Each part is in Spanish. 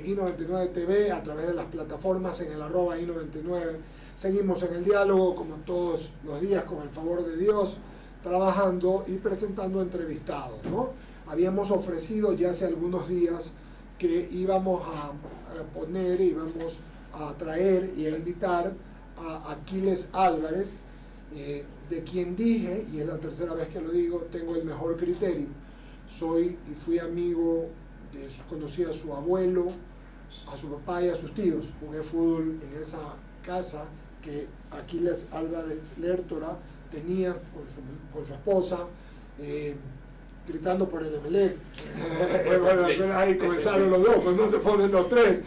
I99 TV a través de las plataformas en el @I99. Seguimos en el diálogo como todos los días con el favor de Dios, trabajando y presentando entrevistados, ¿no? Habíamos ofrecido ya hace algunos días que íbamos a poner, íbamos a traer y a invitar a Aquiles Álvarez, de quien dije, y es la tercera vez que lo digo, tengo el mejor criterio. Soy y fui amigo, conocí a su abuelo, a su papá y a sus tíos. Jugué fútbol en esa casa que Aquiles Álvarez Lertora tenía con su esposa, gritando por el Emelec. Bueno, ahí comenzaron los dos, pues no se ponen los tres.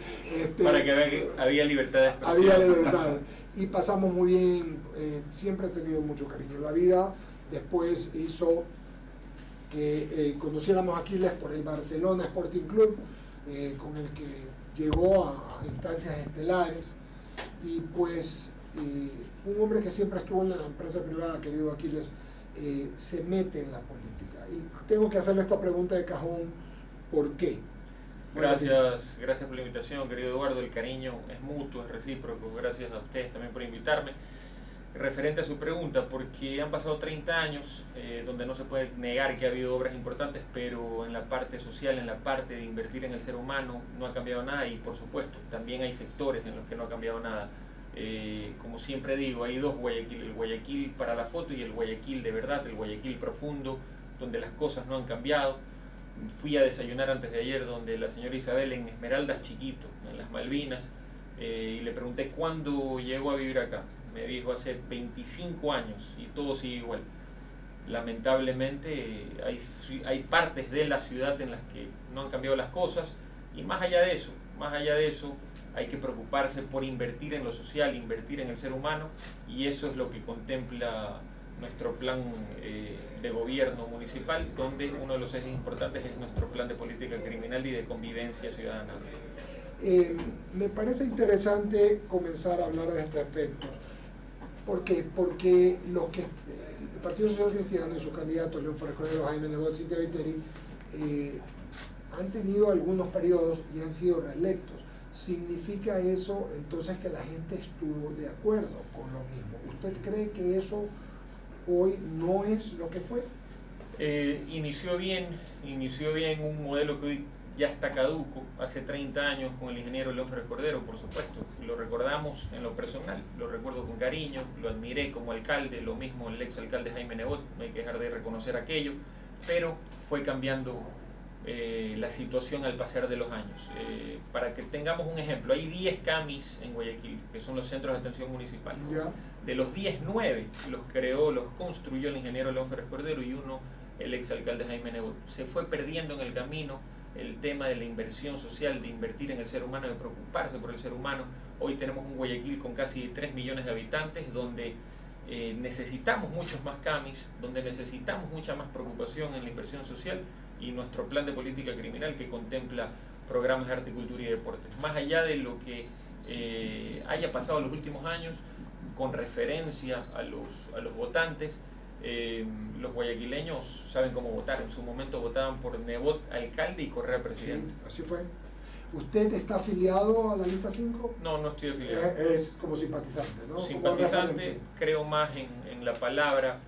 Para que vean que había libertad de expresión. Había libertad. Y pasamos muy bien, siempre he tenido mucho cariño. La vida después hizo que conociéramos a Aquiles por el Barcelona Sporting Club, con el que llegó a instancias estelares, y pues un hombre que siempre estuvo en la empresa privada, querido Aquiles, se mete en la política. Y tengo que hacerle esta pregunta de cajón: ¿por qué? Gracias por la invitación, querido Eduardo. El cariño es mutuo, es recíproco. Gracias a ustedes también por invitarme. Referente a su pregunta, porque han pasado 30 años donde no se puede negar que ha habido obras importantes, pero en la parte social, en la parte de invertir en el ser humano, no ha cambiado nada. Y por supuesto, también hay sectores en los que no ha cambiado nada. Como siempre digo, hay dos Guayaquil: el Guayaquil para la foto y el Guayaquil de verdad, el Guayaquil profundo, donde las cosas no han cambiado. Fui a desayunar antes de ayer donde la señora Isabel en Esmeraldas Chiquito, en las Malvinas, y le pregunté cuándo llegó a vivir acá. Me dijo hace 25 años y todo sigue igual. Lamentablemente hay partes de la ciudad en las que no han cambiado las cosas, y más allá de eso, hay que preocuparse por invertir en lo social, invertir en el ser humano, y eso es lo que contempla nuestro plan de gobierno municipal, donde uno de los ejes importantes es nuestro plan de política criminal y de convivencia ciudadana. Me parece interesante comenzar a hablar de este aspecto. ¿Por qué? Porque el Partido Social Cristiano y su candidato León Frescordero, Jaime Nebot, Cintia Viteri, han tenido algunos periodos y han sido reelectos. ¿Significa eso entonces que la gente estuvo de acuerdo con lo mismo? ¿Usted cree que eso hoy no es lo que fue? Inició bien un modelo que hoy ya está caduco, hace 30 años, con el ingeniero León Frescordero, por supuesto. Lo recordamos en lo personal, lo recuerdo con cariño, lo admiré como alcalde, lo mismo el ex alcalde Jaime Nebot, no hay que dejar de reconocer aquello, pero fue cambiando la situación al pasar de los años. Para que tengamos un ejemplo, hay 10 CAMIS en Guayaquil, que son los centros de atención municipales. Ya. De los 10, 9 los construyó el ingeniero León Frescordero y uno el ex alcalde Jaime Nebot. Se fue perdiendo en el camino el tema de la inversión social, de invertir en el ser humano, de preocuparse por el ser humano. Hoy tenemos un Guayaquil con casi 3 millones de habitantes, donde necesitamos muchos más CAMIS, donde necesitamos mucha más preocupación en la inversión social, y nuestro plan de política criminal, que contempla programas de arte, cultura y deportes. Más allá de lo que haya pasado en los últimos años, con referencia a los votantes, los guayaquileños saben cómo votar. En su momento votaban por Nebot alcalde y Correa presidente. Sí, así fue. ¿Usted está afiliado a la lista 5? No, no estoy afiliado. Es como simpatizante, ¿no? Simpatizante, creo más en la palabra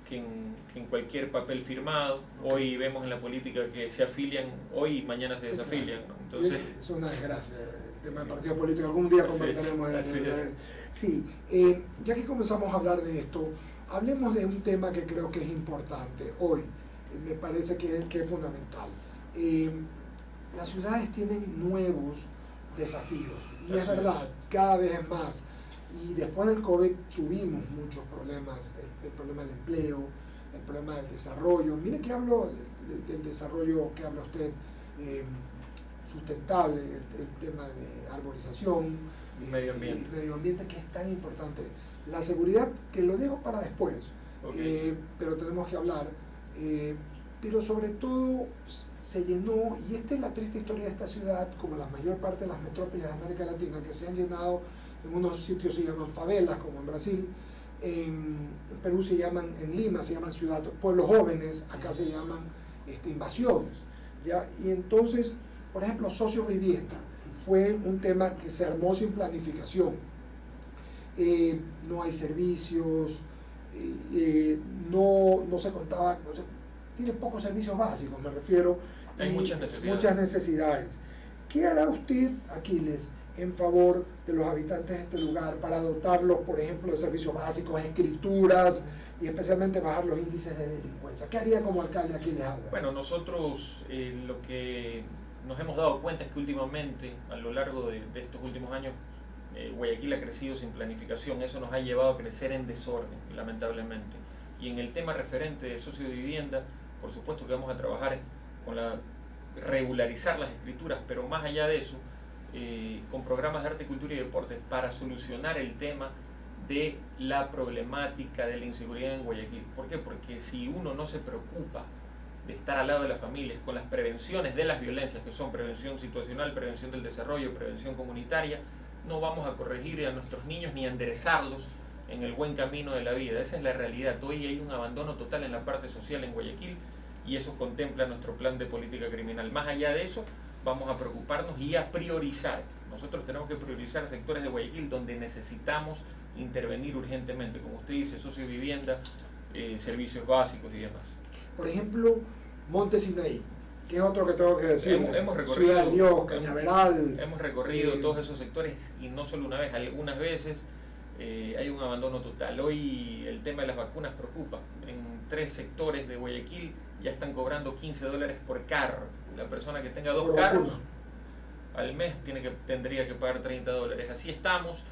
que en cualquier papel firmado. Hoy vemos en la política que se afilian hoy y mañana se desafilian, ¿no? Entonces, es una desgracia el tema del partido político. Algún día convertiremos Sí, ya que comenzamos a hablar de esto, hablemos de un tema que creo que es importante hoy. Me parece que es fundamental. Las ciudades tienen nuevos desafíos, y es verdad, cada vez es más. Y después del COVID tuvimos muchos problemas: el problema del empleo, el problema del desarrollo. Mire que hablo del desarrollo que habla usted, sustentable, el tema de arborización, medio ambiente, que es tan importante. La seguridad, que lo dejo para después, pero tenemos que hablar. Pero sobre todo se llenó, y esta es la triste historia de esta ciudad, como la mayor parte de las metrópolis de América Latina, que se han llenado. En unos sitios se llaman favelas, como en Brasil, en Perú se llaman, en Lima se llaman pueblos jóvenes, acá se llaman invasiones, ¿ya? Y entonces, por ejemplo, sociovivienda. fue un tema que se armó sin planificación. No hay servicios, no se contaba, o sea, tiene pocos servicios básicos, me refiero, hay muchas necesidades. ¿Qué hará usted, Aquiles, en favor de los habitantes de este lugar para dotarlos, por ejemplo, de servicios básicos, escrituras y especialmente bajar los índices de delincuencia? ¿Qué haría como alcalde Aquiles Álvarez? Bueno, nosotros lo que nos hemos dado cuenta es que últimamente, a lo largo de estos últimos años, Guayaquil ha crecido sin planificación. Eso nos ha llevado a crecer en desorden, lamentablemente. Y en el tema referente de socio de vivienda, por supuesto que vamos a trabajar con regularizar las escrituras, pero más allá de eso, con programas de arte, cultura y deportes para solucionar el tema de la problemática de la inseguridad en Guayaquil. ¿Por qué? Porque si uno no se preocupa de estar al lado de las familias con las prevenciones de las violencias, que son prevención situacional, prevención del desarrollo, prevención comunitaria, no vamos a corregir a nuestros niños ni a enderezarlos en el buen camino de la vida. Esa es la realidad. Hoy hay un abandono total en la parte social en Guayaquil y eso contempla nuestro plan de política criminal. Más allá de eso, vamos a preocuparnos y a priorizar. Nosotros tenemos que priorizar sectores de Guayaquil donde necesitamos intervenir urgentemente, como usted dice, socio de vivienda, servicios básicos y demás. Por ejemplo, Monte Sinaí, que es otro que tengo que decir. Hemos recorrido Ciudad de Dios, Cañaveral. Hemos recorrido todos esos sectores y no solo una vez, algunas veces hay un abandono total. Hoy el tema de las vacunas preocupa. En 3 sectores de Guayaquil ya están cobrando $15 por carro. La persona que tenga 2 carros al mes tendría que pagar $30. Así estamos.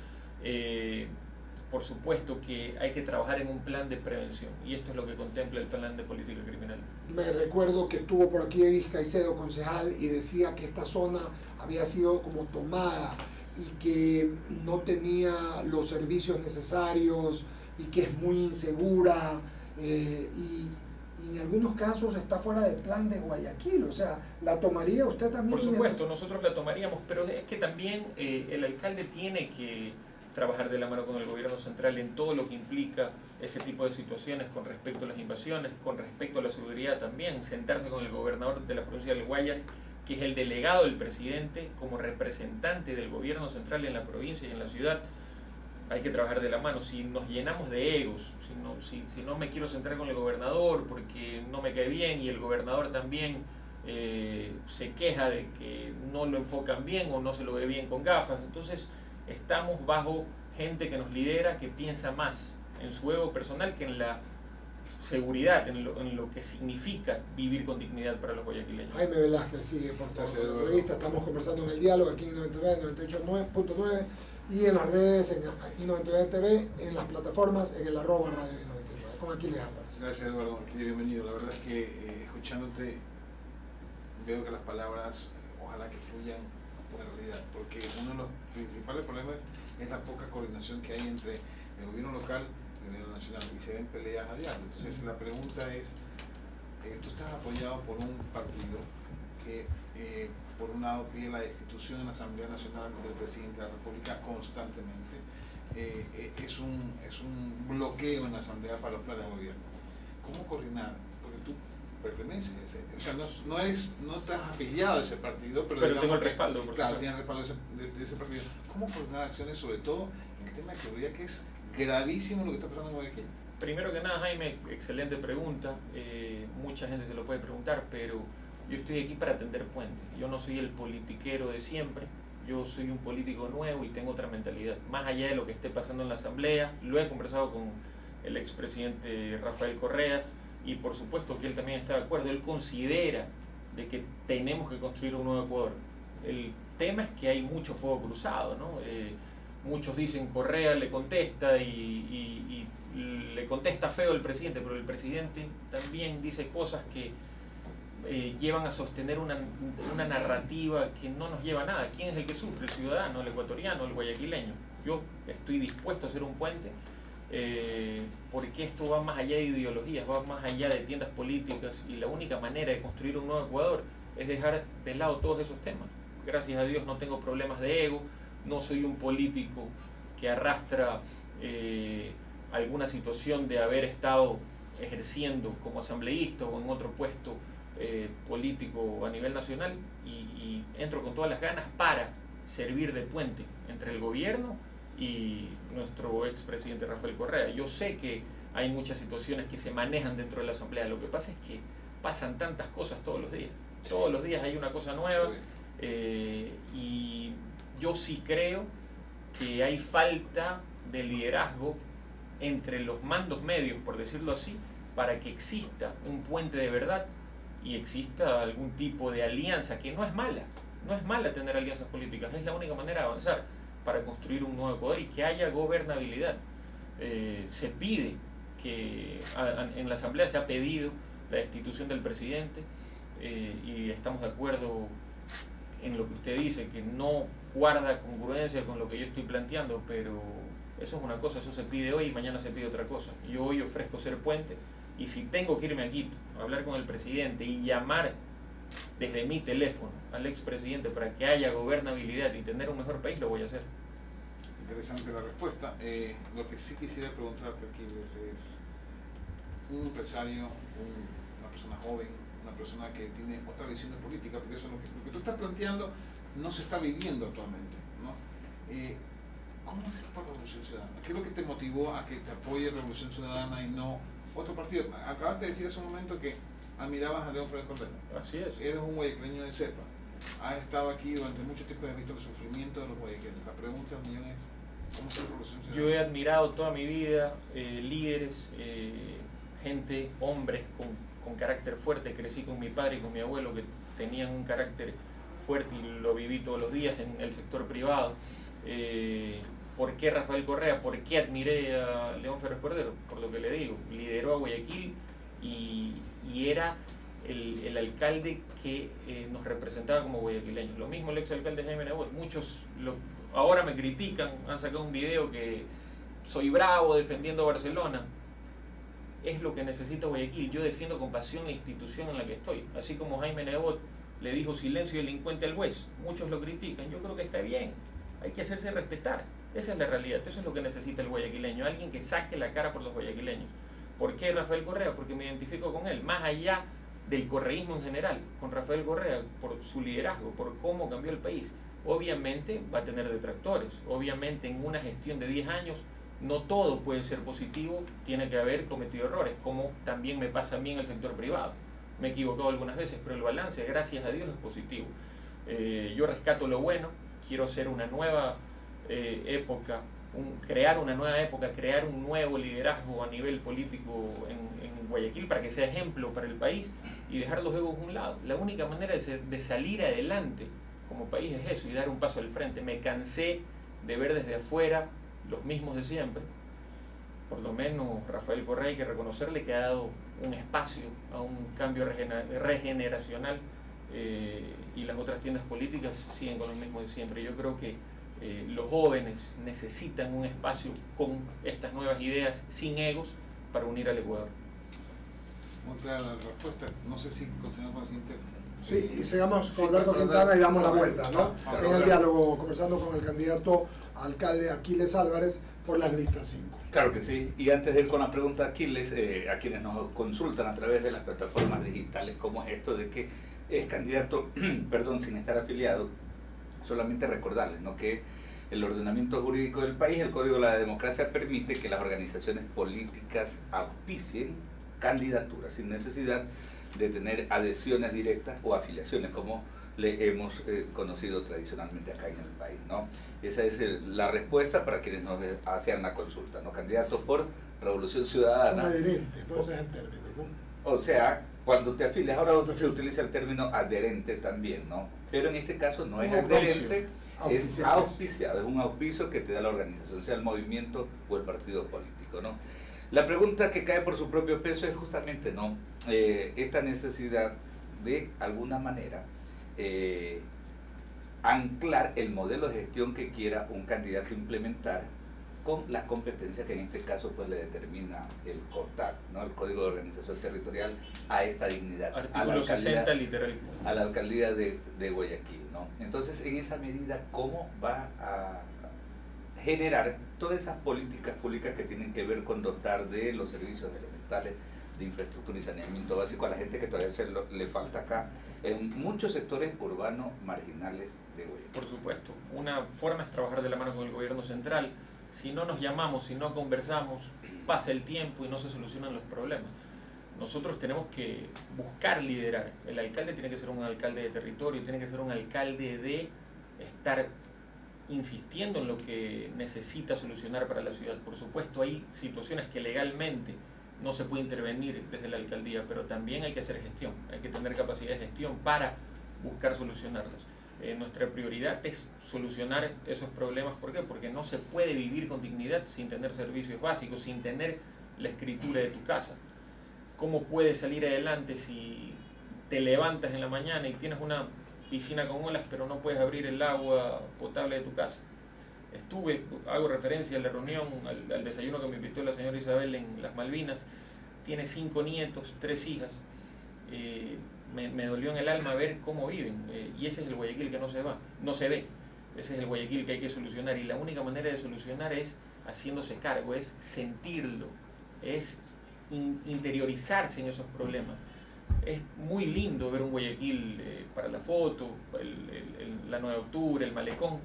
Por supuesto que hay que trabajar en un plan de prevención y esto es lo que contempla el plan de política criminal. Me recuerdo que estuvo por aquí Edis Caicedo, concejal, y decía que esta zona había sido como tomada y que no tenía los servicios necesarios y que es muy insegura y en algunos casos está fuera del plan de Guayaquil. O sea, ¿la tomaría usted también? Por supuesto, nosotros la tomaríamos, pero es que también el alcalde tiene que trabajar de la mano con el gobierno central en todo lo que implica ese tipo de situaciones con respecto a las invasiones, con respecto a la seguridad también, sentarse con el gobernador de la provincia del Guayas, que es el delegado del presidente como representante del gobierno central en la provincia y en la ciudad. Hay que trabajar de la mano. Si nos llenamos de egos, si no me quiero sentar con el gobernador porque no me cae bien y el gobernador también se queja de que no lo enfocan bien o no se lo ve bien con gafas, entonces estamos bajo gente que nos lidera, que piensa más en su ego personal que en la seguridad, en lo que significa vivir con dignidad para los guayaquileños. Jaime Velázquez, sigue por favor la entrevista. Estamos conversando en el diálogo aquí en 98.9 y en las redes, en I99 TV, en las plataformas, en el @radio I99, con Aquiles Álvarez. Gracias, Eduardo, bienvenido. La verdad es que escuchándote veo que las palabras ojalá que fluyan la realidad, porque uno de los principales problemas es la poca coordinación que hay entre el gobierno local y el gobierno nacional y se ven peleas a diario. Entonces la pregunta es, tú estás apoyado por un partido que por un lado pide la destitución en la Asamblea Nacional del presidente de la República constantemente, es un bloqueo en la Asamblea para los planes de gobierno. ¿Cómo coordinar? Porque tú perteneces a ese, o sea, no estás afiliado a ese partido, pero tengo el respaldo. Claro, tienes el respaldo de ese partido. ¿Cómo coordinar acciones, sobre todo en el tema de seguridad, que es gravísimo lo que está pasando en Guayaquil? Primero que nada, Jaime, excelente pregunta. Mucha gente se lo puede preguntar, pero yo estoy aquí para tender puentes. Yo no soy el politiquero de siempre, yo soy un político nuevo y tengo otra mentalidad. Más allá de lo que esté pasando en la Asamblea, lo he conversado con el expresidente Rafael Correa, y por supuesto que él también está de acuerdo. Él considera de que tenemos que construir un nuevo Ecuador. El tema es que hay mucho fuego cruzado, ¿no? Muchos dicen Correa le contesta y le contesta feo el presidente, pero el presidente también dice cosas que llevan a sostener una narrativa que no nos lleva a nada. ¿Quién es el que sufre? El ciudadano, el ecuatoriano, el guayaquileño. Yo estoy dispuesto a hacer un puente porque esto va más allá de ideologías, va más allá de tiendas políticas y la única manera de construir un nuevo Ecuador es dejar de lado todos esos temas. Gracias a Dios no tengo problemas de ego, no soy un político que arrastra alguna situación de haber estado ejerciendo como asambleísta o en otro puesto político a nivel nacional y entro con todas las ganas para servir de puente entre el gobierno y nuestro expresidente Rafael Correa. Yo sé que hay muchas situaciones que se manejan dentro de la Asamblea, lo que pasa es que pasan tantas cosas todos los días. Todos los días hay una cosa nueva, y yo sí creo que hay falta de liderazgo entre los mandos medios, por decirlo así, para que exista un puente de verdad y exista algún tipo de alianza, que no es mala. No es mala tener alianzas políticas, es la única manera de avanzar para construir un nuevo poder y que haya gobernabilidad. Se pide que en la Asamblea se ha pedido la destitución del presidente, y estamos de acuerdo en lo que usted dice, que no guarda congruencia con lo que yo estoy planteando, pero eso es una cosa, eso se pide hoy y mañana se pide otra cosa. Yo hoy ofrezco ser puente, y si tengo que irme a Quito a hablar con el presidente y llamar desde mi teléfono al expresidente para que haya gobernabilidad y tener un mejor país, lo voy a hacer. Interesante la respuesta. Lo que sí quisiera preguntarte, Aquiles, es un empresario, una persona joven, una persona que tiene otra visión de política, porque eso es lo que tú estás planteando no se está viviendo actualmente, ¿no? ¿Cómo haces por Revolución Ciudadana? ¿Qué es lo que te motivó a que te apoye Revolución Ciudadana y no otro partido? Acabaste de decir hace un momento que admirabas a León Freddy Cordero. Así es. Eres un guayaquileño de cepa. Has estado aquí durante mucho tiempo y has visto el sufrimiento de los guayaquileños. La pregunta del millón es, ¿cómo haces Revolución Ciudadana? Yo he admirado toda mi vida líderes, gente, hombres con carácter fuerte. Crecí con mi padre y con mi abuelo que tenían un carácter fuerte y lo viví todos los días en el sector privado. ¿Por qué Rafael Correa? ¿Por qué admiré a León Férez Cordero? Por lo que le digo, lideró a Guayaquil y era el alcalde que nos representaba como guayaquileños. Lo mismo el exalcalde Jaime Nebot. Muchos ahora me critican, han sacado un video que soy bravo defendiendo a Barcelona. Es lo que necesita Guayaquil. Yo defiendo con pasión la institución en la que estoy. Así como Jaime Nebot le dijo silencio delincuente al juez. Muchos lo critican. Yo creo que está bien. Hay que hacerse respetar. Esa es la realidad. Eso es lo que necesita el guayaquileño. Alguien que saque la cara por los guayaquileños. ¿Por qué Rafael Correa? Porque me identifico con él. Más allá del correísmo en general, con Rafael Correa, por su liderazgo, por cómo cambió el país. Obviamente va a tener detractores. Obviamente en una gestión de 10 años no todo puede ser positivo. Tiene que haber cometido errores, como también me pasa a mí en el sector privado. Me he equivocado algunas veces, pero el balance, gracias a Dios, es positivo. Yo rescato lo bueno. Quiero hacer una nueva época, crear una nueva época, crear un nuevo liderazgo a nivel político en Guayaquil para que sea ejemplo para el país y dejar los egos a un lado. La única manera de salir adelante como país es eso, y dar un paso al frente. Me cansé de ver desde afuera los mismos de siempre. Por lo menos Rafael Correa, hay que reconocerle que ha dado un espacio a un cambio regeneracional, y las otras tiendas políticas siguen con lo mismo de siempre. Yo creo que los jóvenes necesitan un espacio con estas nuevas ideas, sin egos, para unir al Ecuador. Muy clara la respuesta. No sé si continuamos con el siguiente. Sí, y sigamos con Alberto Quintana y damos la vuelta, ¿no? En el diálogo, conversando con el candidato a alcalde Aquiles Álvarez por las listas 5. Claro que sí. Y antes de ir con la pregunta, Aquiles, a quienes nos consultan a través de las plataformas digitales, ¿cómo es esto de que es candidato, perdón, sin estar afiliado? Solamente recordarles, ¿no?, que el ordenamiento jurídico del país, el Código de la Democracia, permite que las organizaciones políticas auspicien candidaturas sin necesidad de tener adhesiones directas o afiliaciones, como le hemos conocido tradicionalmente acá en el país, ¿no? Esa es la respuesta para quienes nos hacían la consulta, ¿no? Candidatos por Revolución Ciudadana. Adherente, entonces es el término, ¿no? O sea, cuando te afilias, ahora se utiliza el término adherente también, ¿no? Pero en este caso no es adherente, es auspiciado, es un auspicio que te da la organización, sea el movimiento o el partido político, ¿no? La pregunta que cae por su propio peso es justamente, ¿no?, esta necesidad de alguna manera anclar el modelo de gestión que quiera un candidato implementar con las competencias que en este caso pues le determina el COTAD, ¿no?, el Código de Organización Territorial, a esta dignidad, Artículo 60 literal, a la alcaldía de Guayaquil, ¿no? Entonces, en esa medida, ¿cómo va a generar todas esas políticas públicas que tienen que ver con dotar de los servicios elementales de infraestructura y saneamiento básico a la gente que todavía le falta acá en muchos sectores urbanos marginales de Guayaquil. Por supuesto. Una forma es trabajar de la mano con el gobierno central. Si no nos llamamos, si no conversamos, pasa el tiempo y no se solucionan los problemas. Nosotros tenemos que buscar liderar. El alcalde tiene que ser un alcalde de territorio, tiene que ser un alcalde de estar insistiendo en lo que necesita solucionar para la ciudad. Por supuesto, hay situaciones que legalmente no se puede intervenir desde la alcaldía, pero también hay que hacer gestión, hay que tener capacidad de gestión para buscar solucionarlos. Nuestra prioridad es solucionar esos problemas. ¿Por qué? Porque no se puede vivir con dignidad sin tener servicios básicos, sin tener la escritura de tu casa. ¿Cómo puedes salir adelante si te levantas en la mañana y tienes una piscina con olas, pero no puedes abrir el agua potable de tu casa? Hago referencia a la reunión, al desayuno que me invitó la señora Isabel en las Malvinas. Tiene 5 nietos, 3 hijas. Me dolió en el alma ver cómo viven, y ese es el Guayaquil que no se ve. Ese es el Guayaquil que hay que solucionar, y la única manera de solucionar es haciéndose cargo, es sentirlo, es interiorizarse en esos problemas. Es muy lindo ver un Guayaquil para la foto, la 9 de octubre, el malecón,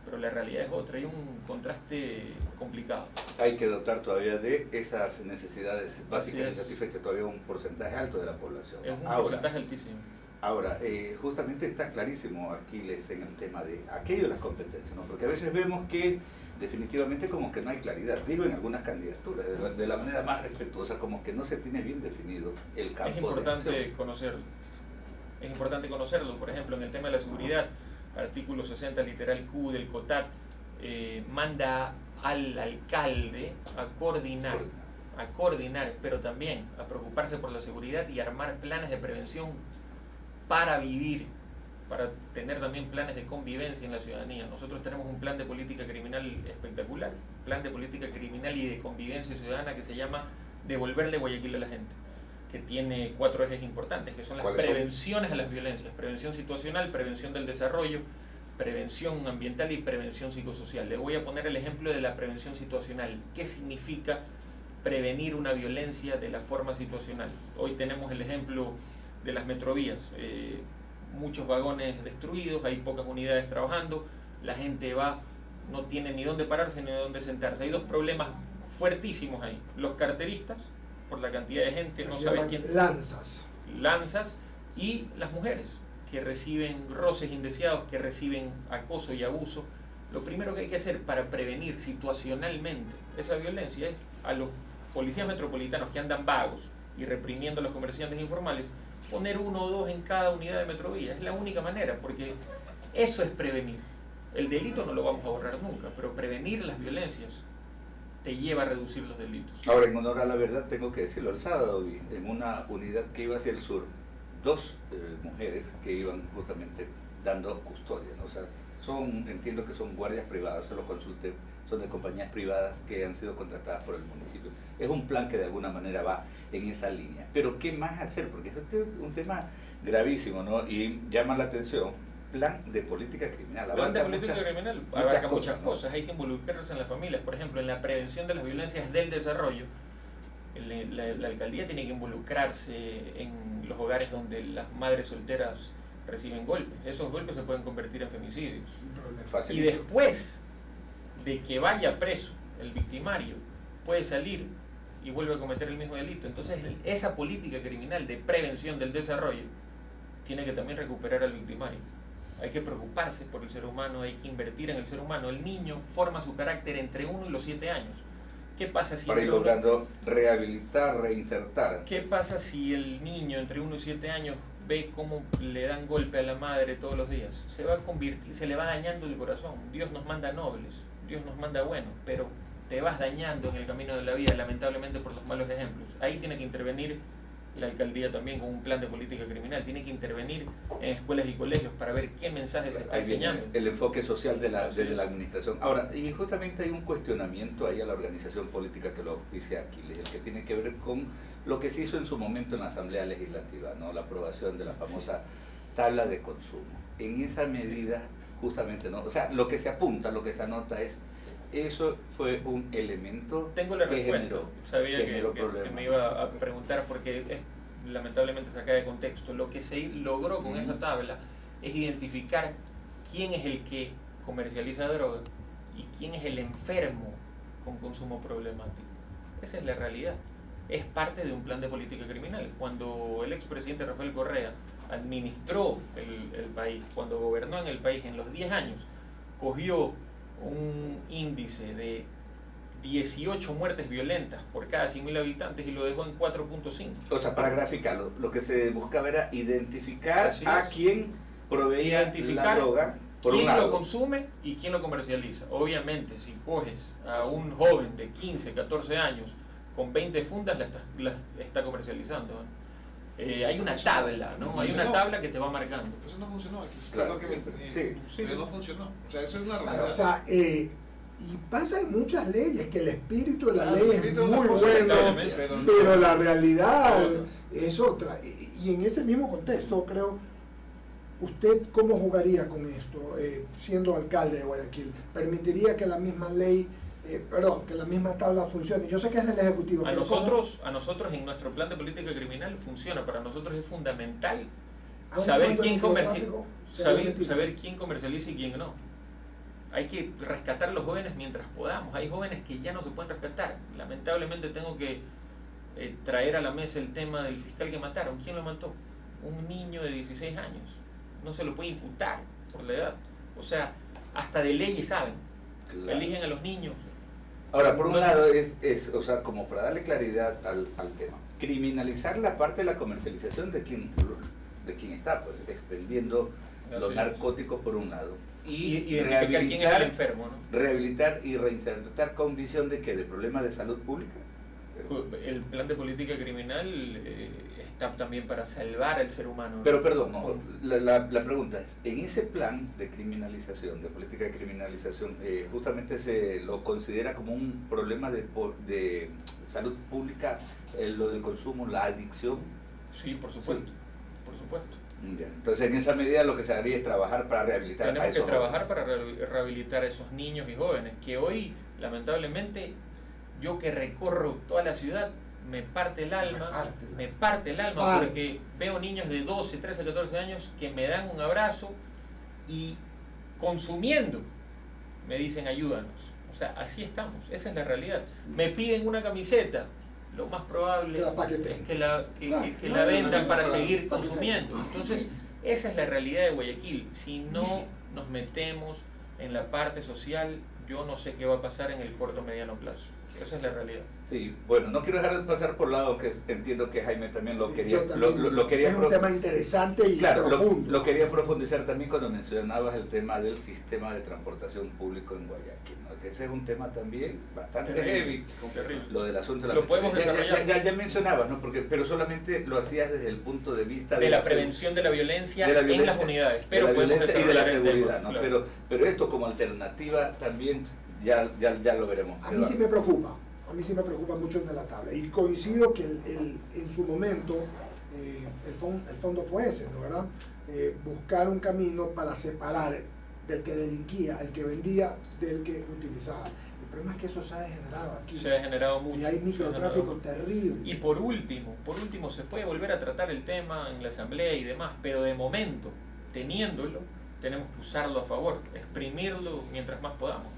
pero la realidad es otra, hay un contraste complicado. Hay que dotar todavía de esas necesidades básicas y es. satisfecha todavía un porcentaje alto de la población. Es un porcentaje altísimo. Ahora, justamente está clarísimo Aquiles en el tema de aquello de las competencias, ¿no? Porque a veces vemos que definitivamente como que no hay claridad, digo en algunas candidaturas, de la manera más respetuosa, como que no se tiene bien definido el campo. Es importante conocerlo. Es importante conocerlo. Por ejemplo, en el tema de la seguridad, artículo 60, literal Q del COTAT, manda al alcalde a coordinar, pero también a preocuparse por la seguridad y armar planes de prevención para vivir, para tener también planes de convivencia en la ciudadanía. Nosotros tenemos un plan de política criminal espectacular, plan de política criminal y de convivencia ciudadana que se llama Devolverle Guayaquil a la gente, que tiene 4 ejes importantes, que son las prevenciones a las violencias: prevención situacional, prevención del desarrollo, prevención ambiental y prevención psicosocial. Le voy a poner el ejemplo de la prevención situacional. ¿Qué significa prevenir una violencia de la forma situacional? Hoy tenemos el ejemplo de las metrovías, muchos vagones destruidos, hay pocas unidades trabajando, la gente no tiene ni dónde pararse ni dónde sentarse. Hay 2 problemas fuertísimos ahí: los carteristas, por la cantidad de gente, no sabes quién. Lanzas, y las mujeres, que reciben roces indeseados, que reciben acoso y abuso. Lo primero que hay que hacer para prevenir situacionalmente esa violencia es a los policías metropolitanos que andan vagos y reprimiendo a los comerciantes informales, poner 1 o 2 en cada unidad de metrovía. Es la única manera, porque eso es prevenir. El delito no lo vamos a borrar nunca, pero prevenir las violencias te lleva a reducir los delitos. Ahora, en honor a la verdad, tengo que decirlo, el sábado vi en una unidad que iba hacia el sur 2 mujeres que iban justamente dando custodia, ¿no? O sea, entiendo que son guardias privadas, se lo consulté, son de compañías privadas que han sido contratadas por el municipio. Es un plan que de alguna manera va en esa línea. Pero ¿qué más hacer? Porque es un tema gravísimo, ¿no? Y llama la atención. Plan de política criminal. Plan de política criminal abarca muchas cosas. Hay que involucrarse en las familias. Por ejemplo, en la prevención de las violencias del desarrollo, la alcaldía tiene que involucrarse en los hogares donde las madres solteras reciben golpes. Esos golpes se pueden convertir en femicidios. Y después de que vaya preso el victimario, puede salir y vuelve a cometer el mismo delito. Entonces, esa política criminal de prevención del desarrollo tiene que también recuperar al victimario. Hay que preocuparse por el ser humano, hay que invertir en el ser humano. El niño forma su carácter entre 1 y los 7 años. ¿Qué pasa si para ir logrando rehabilitar, reinsertar? ¿Qué pasa si el niño entre 1 y 7 años ve cómo le dan golpe a la madre todos los días? Se le va dañando el corazón. Dios nos manda nobles, Dios nos manda buenos, pero te vas dañando en el camino de la vida, lamentablemente, por los malos ejemplos. Ahí tiene que intervenir la alcaldía también con un plan de política criminal. Tiene que intervenir en escuelas y colegios para ver qué mensajes se está enseñando. El enfoque social de la administración. Ahora, y justamente hay un cuestionamiento ahí a la organización política que lo auspicia Aquiles, el que tiene que ver con lo que se hizo en su momento en la Asamblea Legislativa, ¿no? La aprobación de la famosa tabla de consumo. En esa medida, justamente, ¿no? O sea, lo que se apunta, lo que se anota es, eso fue un elemento. Tengo la respuesta. Sabía que me iba a preguntar, porque lamentablemente saca de contexto. Lo que se logró con esa tabla es identificar quién es el que comercializa droga y quién es el enfermo con consumo problemático. Esa es la realidad. Es parte de un plan de política criminal. Cuando el expresidente Rafael Correa administró el país, cuando gobernó en el país en los 10 años, cogió un índice de 18 muertes violentas por cada 100.000 habitantes y lo dejó en 4.5. O sea, para graficarlo, lo que se buscaba era identificar a quién proveía la droga, por un quién lado. lo consume y quién lo comercializa. Obviamente, si coges a un joven de 15, 14 años con 20 fundas, la está comercializando, ¿no? Hay una tabla, ¿no? Hay una tabla que te va marcando. Eso no funcionó aquí. Claro. Pero no funcionó. O sea, esa es una realidad. Claro, o sea, y pasa en muchas leyes que el espíritu de la ley es espíritu muy es una cosa, bueno, pero la realidad es otra. Y en ese mismo contexto, creo, ¿usted cómo jugaría con esto, siendo alcalde de Guayaquil? ¿Permitiría que la misma ley, que la misma tabla funcione? Yo sé que es del Ejecutivo. A nosotros en nuestro plan de política criminal funciona. Para nosotros es fundamental saber quién comercializa y quién no. Hay que rescatar a los jóvenes mientras podamos. Hay jóvenes que ya no se pueden rescatar. Lamentablemente tengo que traer a la mesa el tema del fiscal que mataron. ¿Quién lo mató? Un niño de 16 años. No se lo puede imputar por la edad. O sea, hasta de leyes saben. Claro. Eligen a los niños. Ahora, por un lado, o sea, como para darle claridad al tema, criminalizar la parte de la comercialización de quien está pues expendiendo los narcóticos por un lado. Y identificar quién es el enfermo, ¿no? Rehabilitar y reinsertar con visión de que de problemas de salud pública. El plan de política criminal está también para salvar al ser humano. Pero perdón, no, la pregunta es, en ese plan de criminalización, de política de criminalización, justamente se lo considera como un problema de salud pública, lo del consumo, la adicción. Sí, por supuesto, sí. Por supuesto. Ya. Entonces, en esa medida lo que se haría es trabajar para rehabilitar Tenemos a esos que trabajar jóvenes. para rehabilitar a esos niños y jóvenes que hoy, lamentablemente, yo que recorro toda la ciudad, me parte el alma porque veo niños de 12, 13, 14 años que me dan un abrazo y consumiendo me dicen ayúdanos. O sea, así estamos, esa es la realidad. Me piden una camiseta, lo más probable es que la vendan para seguir consumiendo. Entonces, esa es la realidad de Guayaquil. Si no nos metemos en la parte social, yo no sé qué va a pasar en el corto o mediano plazo. Esa es la realidad. Sí, bueno, no quiero dejar de pasar por lado que entiendo que Jaime también lo quería. Lo quería es un tema interesante y profundo. Lo quería profundizar también cuando mencionabas el tema del sistema de transportación público en Guayaquil, ¿no? Que ese es un tema también bastante heavy. Terrible. Lo del asunto de lo podemos desarrollar. Ya mencionabas, ¿no? Pero solamente lo hacías desde el punto de vista de la prevención de la violencia en las unidades. Pero podemos y de la seguridad, tema, ¿no? claro. Pero esto como alternativa también ya lo veremos. A mí sí me preocupa. A mí sí me preocupa mucho el de la tabla. Y coincido que en su momento el fondo fue ese, ¿no? ¿Verdad? Buscar un camino para separar del que delinquía, el que vendía, del que utilizaba. El problema es que eso se ha degenerado aquí. Se ha degenerado mucho. Y hay microtráfico terrible. Y por último, se puede volver a tratar el tema en la asamblea y demás, pero de momento, teniéndolo, tenemos que usarlo a favor, exprimirlo mientras más podamos.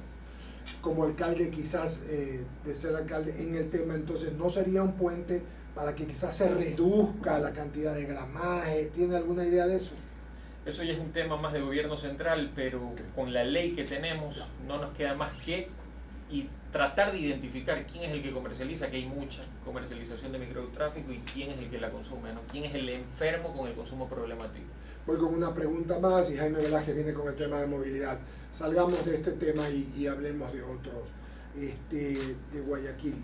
Como alcalde quizás de ser alcalde en el tema, entonces no sería un puente para que quizás se reduzca la cantidad de gramaje. ¿Tiene alguna idea de eso? Eso ya es un tema más de gobierno central, pero con la ley que tenemos no nos queda más que tratar de identificar quién es el que comercializa, que hay mucha comercialización de microtráfico, y quién es el que la consume, ¿no? Quién es el enfermo con el consumo problemático. Voy con una pregunta más y Jaime Velázquez viene con el tema de movilidad. Salgamos de este tema y hablemos de otros. De Guayaquil,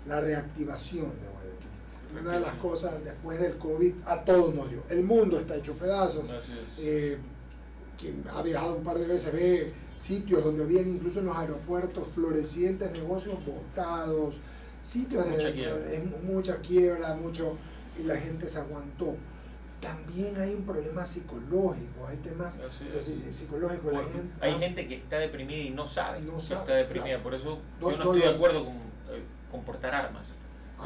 la reactivación de Guayaquil. Una de las cosas después del COVID a todos nos dio. El mundo está hecho pedazos. Quien ha viajado un par de veces ve sitios donde habían incluso en los aeropuertos florecientes negocios botados, sitios mucha quiebra, y la gente se aguantó. También hay un problema psicológico, hay temas psicológicos. Hay gente que está deprimida y no sabe que está deprimida, claro. Por eso yo no estoy de acuerdo con portar armas.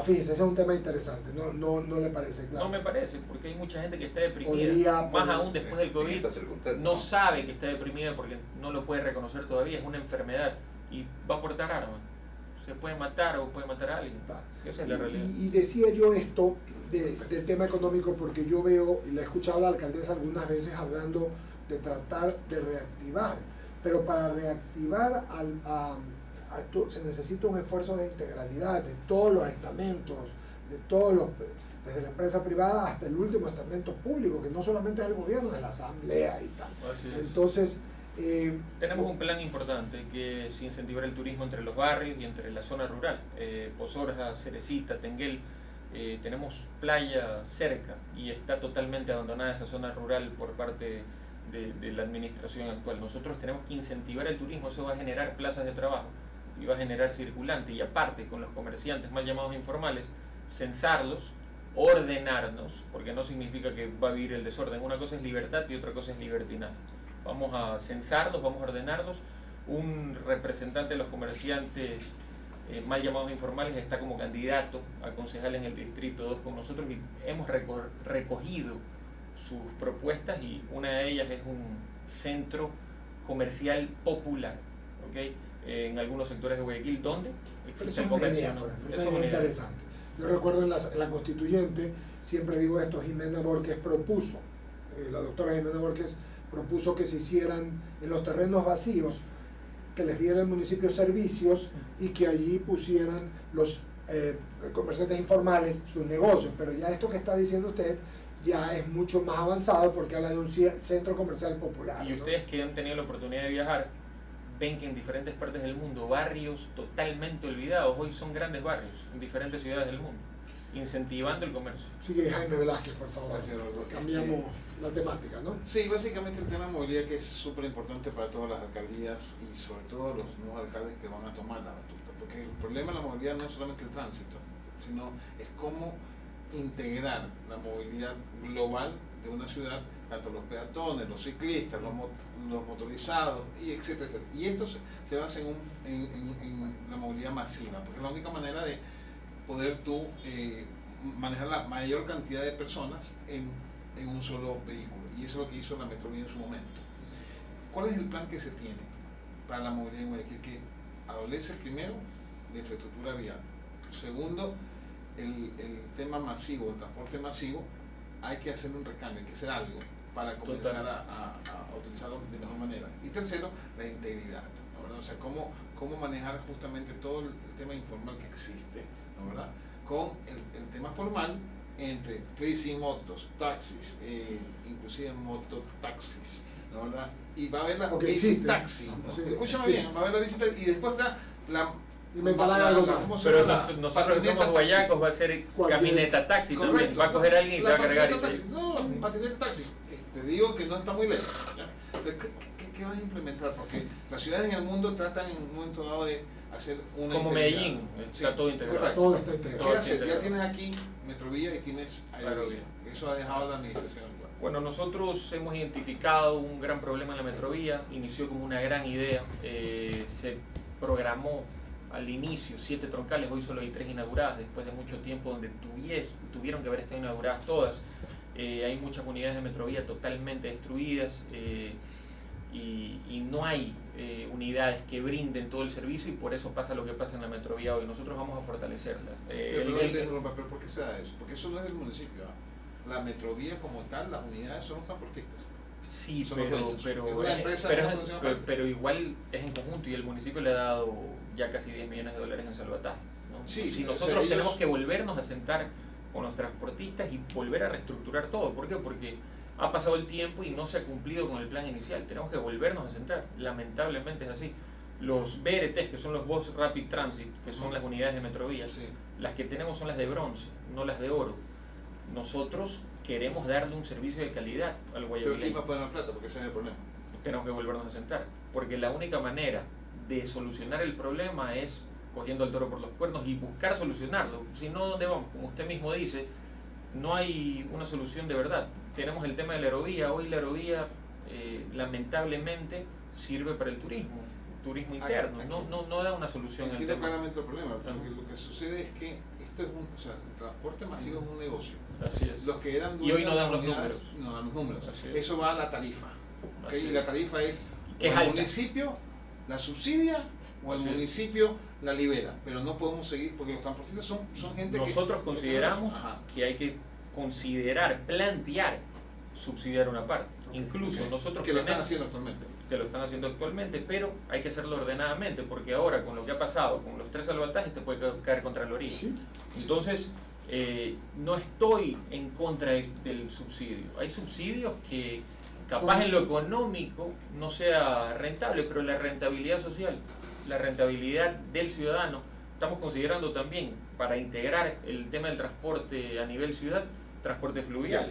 Fíjese, ese es un tema interesante, no le parece claro. No me parece, porque hay mucha gente que está deprimida, Podría- más aún después del En COVID, estas circunstancias, no sabe que está deprimida porque no lo puede reconocer todavía, es una enfermedad y va a portar armas. Se puede matar o puede matar a alguien. Esa es la realidad. Y decía yo esto del tema económico porque yo veo, y le he escuchado a la alcaldesa algunas veces hablando de tratar de reactivar, pero para reactivar se necesita un esfuerzo de integralidad de todos los estamentos, de todos los, desde la empresa privada hasta el último estamento público, que no solamente es el gobierno, es la asamblea y tal. Así es. Entonces, tenemos un plan importante que es incentivar el turismo entre los barrios y entre la zona rural. Pozorja, Cerecita, Tenguel, tenemos playa cerca y está totalmente abandonada esa zona rural por parte de la administración actual. Nosotros tenemos que incentivar el turismo, eso va a generar plazas de trabajo y va a generar circulante, y aparte con los comerciantes mal llamados informales, censarlos, ordenarnos, porque no significa que va a vivir el desorden. Una cosa es libertad y otra cosa es libertinaje. Vamos a censarlos, vamos a ordenarlos. Un representante de los comerciantes mal llamados informales está como candidato a concejal en el Distrito 2 con nosotros y hemos recogido sus propuestas, y una de ellas es un centro comercial popular, ¿okay? En algunos sectores de Guayaquil donde existe el comercio. ¿No? Eso es interesante. Yo recuerdo en la Constituyente, siempre digo esto, Jimena Borges propuso, la doctora Jimena Borges propuso que se hicieran en los terrenos vacíos, que les diera el municipio servicios y que allí pusieran los comerciantes informales sus negocios. Pero ya esto que está diciendo usted ya es mucho más avanzado porque habla de un centro comercial popular. Y ustedes que han tenido la oportunidad de viajar, ven que en diferentes partes del mundo, barrios totalmente olvidados, hoy son grandes barrios en diferentes ciudades del mundo, incentivando el comercio. Sigue Jaime Velázquez, por favor. Gracias, Eduardo. Cambiamos la temática, ¿no? Sí, básicamente el tema de movilidad, que es súper importante para todas las alcaldías y sobre todo los nuevos alcaldes que van a tomar la batuta, porque el problema de la movilidad no es solamente el tránsito, sino es cómo integrar la movilidad global de una ciudad, tanto los peatones, los ciclistas, los motorizados, y etcétera, etcétera. Y esto se basa en la movilidad masiva, porque es la única manera de poder tú manejar la mayor cantidad de personas en un solo vehículo, y eso es lo que hizo la Metrovía en su momento. ¿Cuál es el plan que se tiene para la movilidad en Guayaquil? Que adolece primero de infraestructura vial, segundo el tema masivo, el transporte masivo. Hay que hacer un recambio, hay que hacer algo para comenzar a utilizarlo de mejor manera. Y tercero, la integridad, ¿no? ¿Verdad? O sea, cómo manejar justamente todo el tema informal que existe, ¿no? ¿Verdad? Con el tema formal, entre leasing, motos, taxis, inclusive mototaxis, ¿no? ¿Verdad? Y va a haber la bici taxi, ¿no? Sí, escúchame bien, va a haber la bici taxi y después la pero nosotros que somos guayacos va a ser camineta taxi. Correcto. También, va a coger a alguien y te va a cargar. No, patineta taxi, te digo que no está muy lejos. ¿Qué vas a implementar? Porque las ciudades en el mundo tratan en un momento dado de hacer una como Medellín, está todo integrado. Todo está integrado. ¿Qué hacer? Ya tienes aquí Metrovía y tienes Aerovía. Eso ha dejado la administración actual. Bueno, nosotros hemos identificado un gran problema en la Metrovía, inició como una gran idea, se programó al inicio 7 troncales, hoy solo hay 3 inauguradas, después de mucho tiempo donde tuvieron que haber estado inauguradas todas. Hay muchas unidades de Metrovía totalmente destruidas y no hay unidades que brinden todo el servicio, y por eso pasa lo que pasa en la Metrovía hoy. Nosotros vamos a fortalecerla. Pero ¿por qué se da eso? Porque eso no es del municipio. La Metrovía como tal, las unidades son los transportistas. Sí, son pero igual es en conjunto, y el municipio le ha dado ya casi $10 millones en salvataje, ¿no? Sí, si nosotros tenemos que volvernos a sentar con los transportistas y volver a reestructurar todo. ¿Por qué? Porque ha pasado el tiempo y no se ha cumplido con el plan inicial. Tenemos que volvernos a sentar. Lamentablemente es así. Los BRTs, que son los Bus Rapid Transit, que son las unidades de Metrovía, Sí. las que tenemos son las de bronce, no las de oro. Nosotros queremos darle un servicio de calidad al Pero guayaquileño. ¿quién va a poner la plata? Porque ese es el problema. Tenemos que volvernos a sentar, porque la única manera de solucionar el problema es cogiendo al toro por los cuernos y buscar solucionarlo. Si no, ¿dónde vamos? Como usted mismo dice, no hay una solución de verdad. Tenemos el tema de la aerovía. Hoy la aerovía lamentablemente sirve para el turismo interno, no da una solución al Entiendo tema. claramente el problema, porque lo que sucede es que esto es o sea, el transporte masivo es un negocio. Así es. Los que eran Y hoy no dueños de dan los unidades, números. no dan los números. Así es. Eso va a la tarifa. ¿Okay? Así Y es. la tarifa es Que es o el alta. municipio la subsidia o el Así es. municipio la libera. Pero no podemos seguir porque los transportistas son gente Nosotros que... consideramos Ajá. que hay que considerar, plantear, subsidiar una parte. Incluso Ok. nosotros que lo están tenemos- haciendo actualmente. que lo están haciendo actualmente, pero hay que hacerlo ordenadamente, porque ahora con lo que ha pasado, con los 3 salvatajes, te puede caer contra la orilla. Sí, Entonces, no estoy en contra del subsidio. Hay subsidios que capaz Son- en lo económico no sea rentable, pero la rentabilidad social, la rentabilidad del ciudadano, estamos considerando también para integrar el tema del transporte a nivel ciudad, transporte fluvial.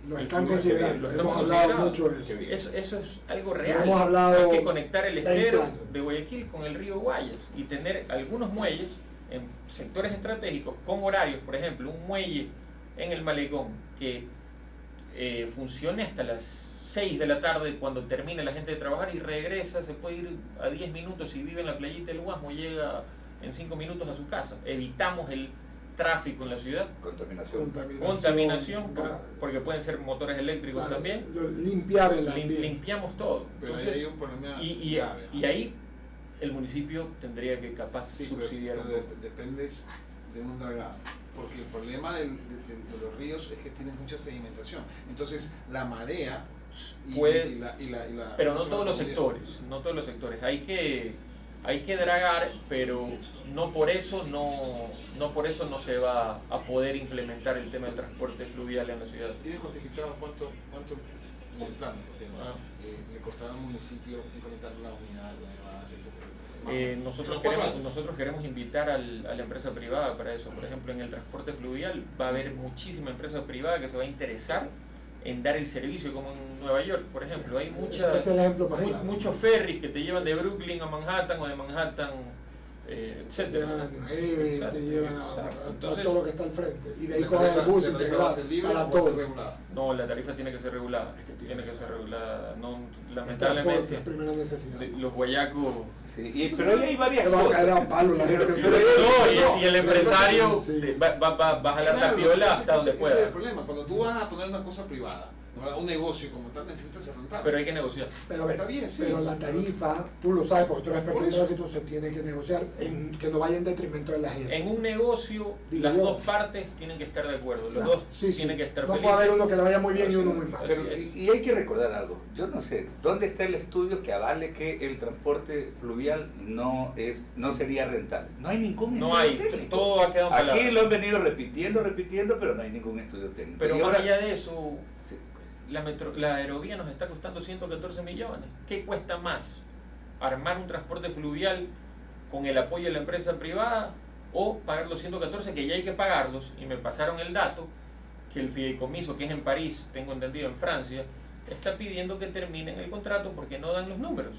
lo El están fluvial, considerando, lo hemos estamos hablado considerando. mucho de eso. Qué bien. Eso es algo real. hemos hablado Hay que conectar el 20 estero años. de Guayaquil con el río Guayas y tener algunos muelles en sectores estratégicos con horarios, por ejemplo, un muelle en el Malecón que funcione hasta las 6 de la tarde cuando termine la gente de trabajar y regresa, se puede ir a 10 minutos, si vive en la playita del Guasmo llega en 5 minutos a su casa. Evitamos el tráfico en la ciudad, Contaminación. contaminación, ah, porque pueden ser motores eléctricos claro, también. limpiar el ambiente. Limpiamos todo. Pero ahí Entonces, hay un problema y grave. ahí el municipio tendría que capaz Sí, subsidiar pero un poco. dependes de un dragado. Porque el problema de los ríos es que tienes mucha sedimentación. Entonces, la marea Puede- y la Pero no ¿cómo se todos los llama? sectores, no todos los sectores. Hay que dragar, pero no por eso no se va a poder implementar el tema del transporte fluvial en la ciudad. ¿Tienes cuantificado cuánto en el plano Ah. le costará al municipio implementar la unidad nueva, etcétera? Nosotros queremos invitar a la empresa privada para eso. Por ejemplo, en el transporte fluvial va a haber muchísima empresa privada que se va a interesar en dar el servicio, como en Nueva York, por ejemplo. Hay Ese es el ejemplo más claro. muchos ferries que te llevan de Brooklyn a Manhattan o de Manhattan, Te etcétera. llevan a New Haven, Exacto, te llevan exacto. a Entonces, todo lo que está al frente. Y de ahí ¿La coges el tarifa- bus la y te tarifa va a vas ser libre para o va a ser todo. regulada? No, la tarifa tiene que ser regulada. Es que Tiene que ser regulada. No, El transporte lamentablemente, es primera necesidad. los guayacos. Sí, pero ahí hay varias Te va a caer cosas. a palo la gente. No, y el empresario Sí. va a jalar la piola hasta donde ese es pueda. el problema. Cuando tú vas a poner una cosa privada, ¿no? Un negocio como tal, necesitas ser rentable. Pero hay que negociar. Pero, a ver, Está bien, sí. pero la tarifa, tú lo sabes porque tú eres experto Por en eso. tránsito, se tiene que negociar en que no vaya en detrimento de la gente. En un negocio, Digo las yo. dos partes tienen que estar de acuerdo. Los Claro, dos sí, sí. tienen que estar No felices. puede haber uno que le vaya muy bien y uno muy mal. Así Pero, es. y hay que recordar algo. Yo no sé, ¿dónde está el estudio que avale que el transporte fluvial no sería rentable? No hay ningún estudio No hay, técnico. todo ha quedado en Aquí palabras. lo han venido repitiendo, pero no hay ningún estudio técnico. Pero Y más ahora- allá de eso, Sí. la aerovía nos está costando 114 millones. ¿Qué cuesta más? ¿Armar un transporte fluvial con el apoyo de la empresa privada o pagar los 114 que ya hay que pagarlos? Y me pasaron el dato que el fideicomiso, que es en París, tengo entendido en Francia, está pidiendo que terminen el contrato porque no dan los números.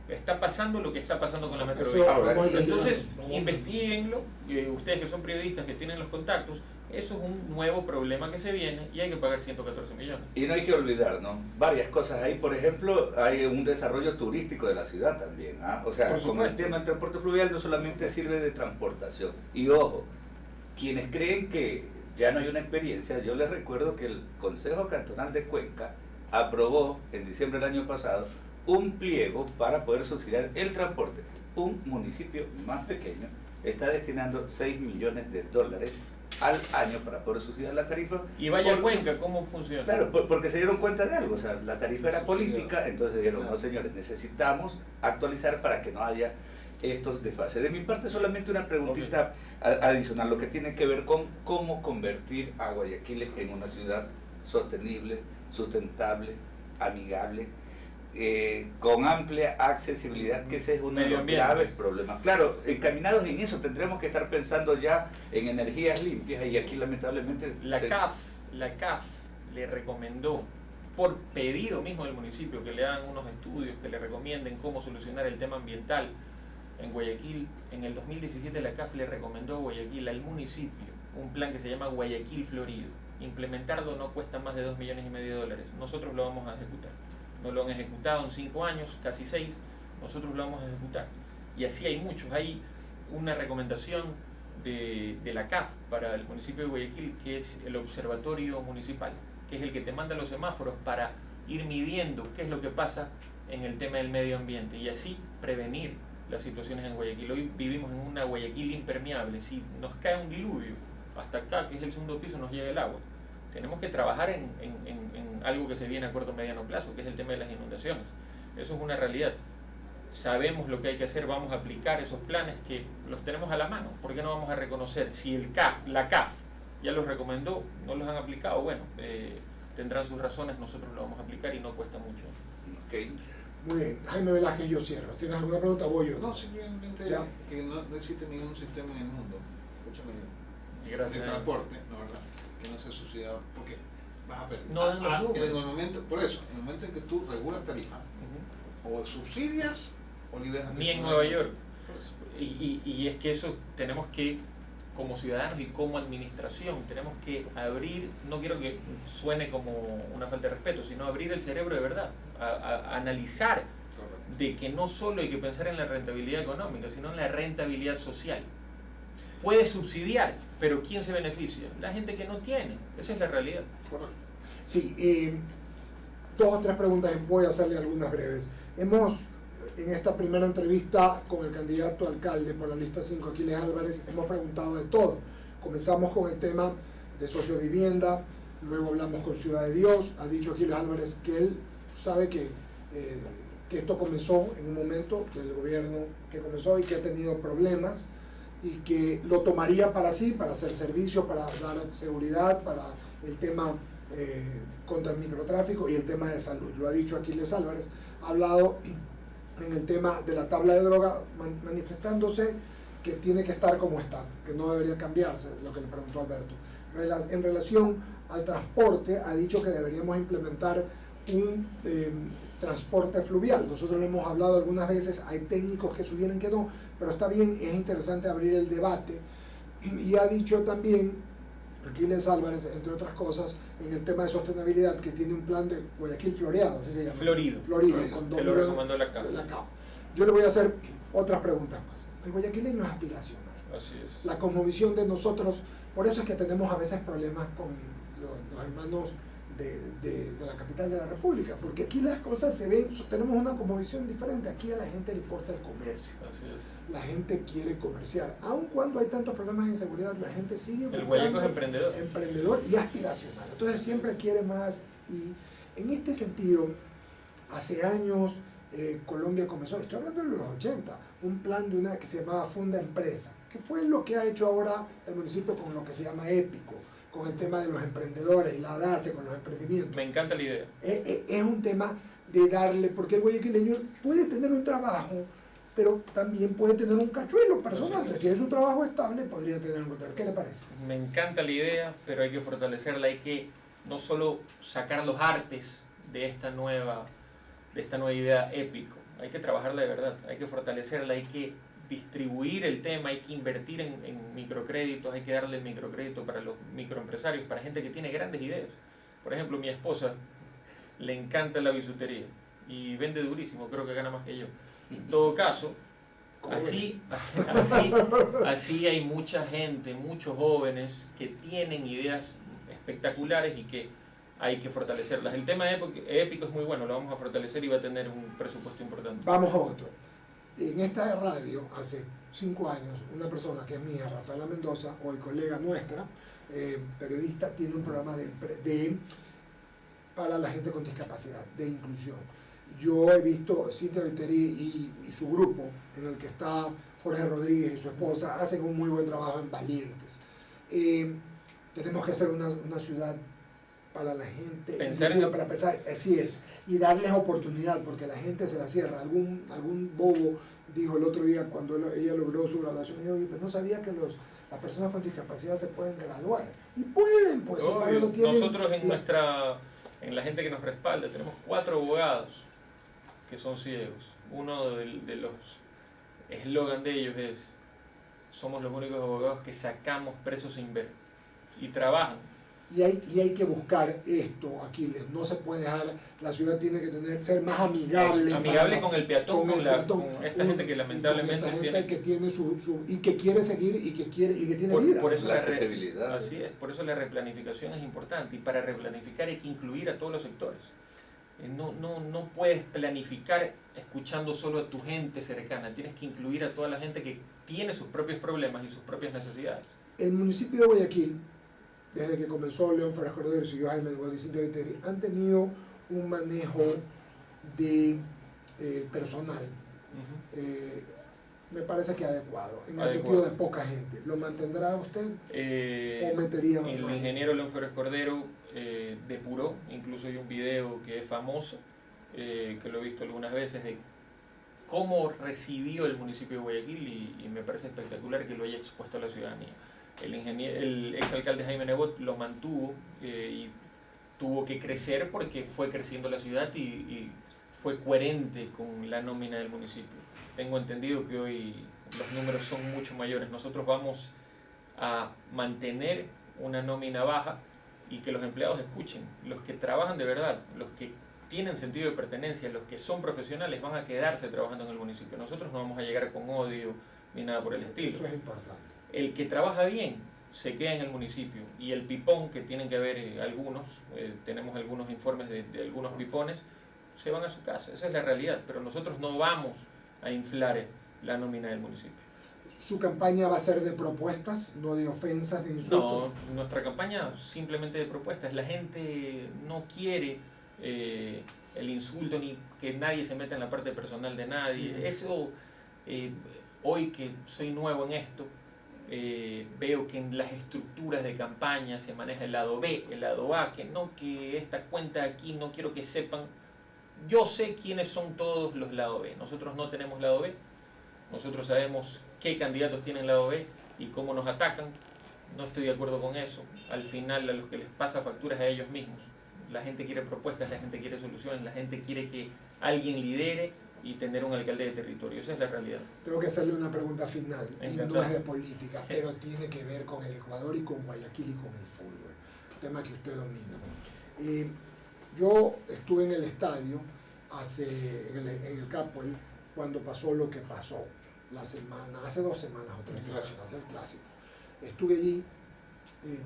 Está pasando lo que está pasando con la Eso Metrovía. vamos a investigar. Entonces, Vamos a investiguenlo, y ustedes que son periodistas, que tienen los contactos, eso es un nuevo problema que se viene y hay que pagar 114 millones. Y no hay que olvidar, ¿no? Varias cosas ahí. Por ejemplo, hay un desarrollo turístico de la ciudad también. ¿Ah? O sea, Por con el supuesto. tema del transporte fluvial no solamente sirve de transportación. Y ojo, quienes creen que ya no hay una experiencia, yo les recuerdo que el Consejo Cantonal de Cuenca aprobó en diciembre del año pasado un pliego para poder subsidiar el transporte. Un municipio más pequeño está destinando $6 millones al año para poder subsidiar la tarifa. Y vaya Porque- Cuenca, ¿cómo funciona? Claro, porque se dieron cuenta de algo, o sea, la tarifa era Subsidiado. política, entonces dijeron, Claro. no señores, necesitamos actualizar para que no haya estos desfases. De mi parte solamente una preguntita adicional, lo que tiene que ver con cómo convertir a Guayaquil en una ciudad sostenible, sustentable, amigable, con amplia accesibilidad, que ese es uno de Medio los ambiente. graves problemas. Claro, encaminados en eso, tendremos que estar pensando ya en energías limpias y aquí lamentablemente... La se- CAF le recomendó, por pedido mismo del municipio, que le hagan unos estudios que le recomienden cómo solucionar el tema ambiental en Guayaquil. En el 2017 la CAF le recomendó a Guayaquil, al municipio, un plan que se llama Guayaquil Florido. Implementarlo no cuesta más de $2,5 millones. Nosotros lo vamos a ejecutar. No lo han ejecutado en 5 años, casi 6. Nosotros lo vamos a ejecutar. Y así hay muchos. Hay una recomendación de la CAF para el municipio de Guayaquil, que es el Observatorio Municipal, que es el que te manda los semáforos para ir midiendo qué es lo que pasa en el tema del medio ambiente y así prevenir las situaciones en Guayaquil. Hoy vivimos en una Guayaquil impermeable. Si nos cae un diluvio, hasta acá, que es el segundo piso, nos llega el agua. Tenemos que trabajar en algo que se viene a corto o mediano plazo, que es el tema de las inundaciones. Eso es una realidad. Sabemos lo que hay que hacer, vamos a aplicar esos planes que los tenemos a la mano. ¿Por qué no vamos a reconocer? Si la CAF ya los recomendó, no los han aplicado, bueno, tendrán sus razones, nosotros lo vamos a aplicar y no cuesta mucho. Okay. Muy bien, Jaime Velázquez, yo cierro. ¿Tienes alguna pregunta? Voy yo. No, simplemente Ya. que no existe ningún sistema en el mundo, escúchame, Y gracias. de transporte, ¿no, verdad? Que no sea subsidiado, porque vas a perder. No dan los números. en el momento, por eso, en el momento en que tú regulas tarifa, Ujú. o subsidias o liberas Ni en tarifa. Nueva York. Por eso. Y es que eso tenemos que, como ciudadanos y como administración, tenemos que abrir, no quiero que suene como una falta de respeto, sino abrir el cerebro de verdad, a analizar Correcto. de que no solo hay que pensar en la rentabilidad económica, sino en la rentabilidad social. Puede subsidiar, pero ¿quién se beneficia? La gente que no tiene. Esa es la realidad. Correcto. Sí, 2 o 3 preguntas, voy a hacerle algunas breves. Hemos, en esta primera entrevista con el candidato a alcalde por la lista 5, Aquiles Álvarez, hemos preguntado de todo. Comenzamos con el tema de sociovivienda, luego hablamos con Ciudad de Dios, ha dicho Aquiles Álvarez que él sabe que esto comenzó en un momento del gobierno que comenzó y que ha tenido problemas y que lo tomaría para sí, para hacer servicio, para dar seguridad, para el tema contra el microtráfico y el tema de salud. Lo ha dicho Aquiles Álvarez, ha hablado en el tema de la tabla de droga, manifestándose que tiene que estar como está, que no debería cambiarse, lo que le preguntó Alberto. En relación al transporte, ha dicho que deberíamos implementar un transporte fluvial. Nosotros lo hemos hablado algunas veces, hay técnicos que sugieren que no, pero está bien, es interesante abrir el debate. Y ha dicho también Aquiles Álvarez, entre otras cosas, en el tema de sostenibilidad, que tiene un plan de Guayaquil floreado, así se llama. Florido. Con Que lo recomendó la CAF. Yo le voy a hacer otras preguntas más. El guayaquileño es aspiracional. Así es. La cosmovisión de nosotros, por eso es que tenemos a veces problemas con los hermanos de la capital de la República, porque aquí las cosas se ven, tenemos una cosmovisión diferente. Aquí a la gente le importa el comercio. Así es. La gente quiere comerciar. Aun cuando hay tantos problemas de inseguridad, la gente sigue El guayaco es emprendedor. emprendedor y aspiracional. Entonces siempre quiere más. Y en este sentido, hace años Colombia comenzó, estoy hablando de los 80, un plan de una que se llamaba Funda Empresa, que fue lo que ha hecho ahora el municipio con lo que se llama Épico, con el tema de los emprendedores y la DACE, con los emprendimientos. Me encanta la idea. Es un tema de darle, porque el guayaquileño puede tener un trabajo, pero también puede tener un cachuelo personal. Si tiene su trabajo estable, podría tener un hotel. ¿Qué le parece? Me encanta la idea, pero hay que fortalecerla, hay que no solo sacar los artes de esta nueva idea Épico, hay que trabajarla de verdad, hay que fortalecerla, hay que distribuir el tema, hay que invertir en microcréditos, hay que darle el microcrédito para los microempresarios, para gente que tiene grandes ideas. Por ejemplo, mi esposa le encanta la bisutería y vende durísimo, creo que gana más que yo. En todo caso, así hay mucha gente, muchos jóvenes que tienen ideas espectaculares y que hay que fortalecerlas. El tema Épico es muy bueno, lo vamos a fortalecer y va a tener un presupuesto importante. Vamos a otro. En esta radio, hace 5 años, una persona que es mi hija, Rafaela Mendoza, hoy colega nuestra, periodista, tiene un programa para la gente con discapacidad, de inclusión. Yo he visto Cintia Viteri y su grupo, en el que está Jorge Rodríguez y su esposa, hacen un muy buen trabajo en Valientes. Tenemos que hacer una ciudad para la gente, para pensar, así es, y darles oportunidad, porque la gente se la cierra. Algún bobo dijo el otro día cuando ella logró su graduación, y yo, pues no sabía que las personas con discapacidad se pueden graduar. Y pueden, pues, Obvio. lo tienen. Nosotros en la gente que nos respalda tenemos 4 abogados que son ciegos. Uno de los eslogan de ellos es: somos los únicos abogados que sacamos presos sin ver, y trabajan. Y hay que buscar esto, Aquiles. No se puede dejar, la ciudad tiene que ser más amigable. Amigable con el peatón, con esta gente que y lamentablemente con esta gente tiene... que tiene y que quiere seguir y que tiene vida. Por eso la accesibilidad. Así es, por eso la replanificación es importante. Y para replanificar hay que incluir a todos los sectores. No puedes planificar escuchando solo a tu gente cercana. Tienes que incluir a toda la gente que tiene sus propios problemas y sus propias necesidades. El municipio de Guayaquil, desde que comenzó León Férez Cordero y siguió Jaime Guadicinte Viteri, han tenido un manejo de personal, me parece que adecuado, en el sentido de poca gente. ¿Lo mantendrá usted o metería el ingeniero León Férez Cordero depuró, incluso hay un video que es famoso, que lo he visto algunas veces, de cómo recibió el municipio de Guayaquil y me parece espectacular que lo haya expuesto a la ciudadanía. El exalcalde Jaime Nebot lo mantuvo y tuvo que crecer porque fue creciendo la ciudad y fue coherente con la nómina del municipio. Tengo entendido que hoy los números son mucho mayores. Nosotros vamos a mantener una nómina baja y que los empleados escuchen. Los que trabajan de verdad, los que tienen sentido de pertenencia, los que son profesionales van a quedarse trabajando en el municipio. Nosotros no vamos a llegar con odio ni nada por el estilo. Eso es importante. El que trabaja bien se queda en el municipio y el pipón, que tienen que haber algunos, tenemos algunos informes de algunos pipones, se van a su casa. Esa es la realidad, pero nosotros no vamos a inflar la nómina del municipio. ¿Su campaña va a ser de propuestas, no de ofensas, de insultos? No, nuestra campaña simplemente de propuestas. La gente no quiere el insulto ni que nadie se meta en la parte personal de nadie. Eso, hoy que soy nuevo en esto, veo que en las estructuras de campaña se maneja el lado B, el lado A, que esta cuenta aquí no quiero que sepan. Yo sé quiénes son todos los lado B. Nosotros no tenemos lado B. Nosotros sabemos qué candidatos tienen lado B y cómo nos atacan. No estoy de acuerdo con eso. Al final a los que les pasa facturas a ellos mismos. La gente quiere propuestas, la gente quiere soluciones, la gente quiere que alguien lidere y tener un alcalde de territorio. Esa es la realidad. Tengo que hacerle una pregunta final, y no es de política, pero tiene que ver con el Ecuador y con Guayaquil y con el fútbol, tema que usted domina. Yo estuve en el estadio en el Capoel cuando pasó lo que pasó hace 2 semanas o 3 semanas, el clásico. Estuve allí,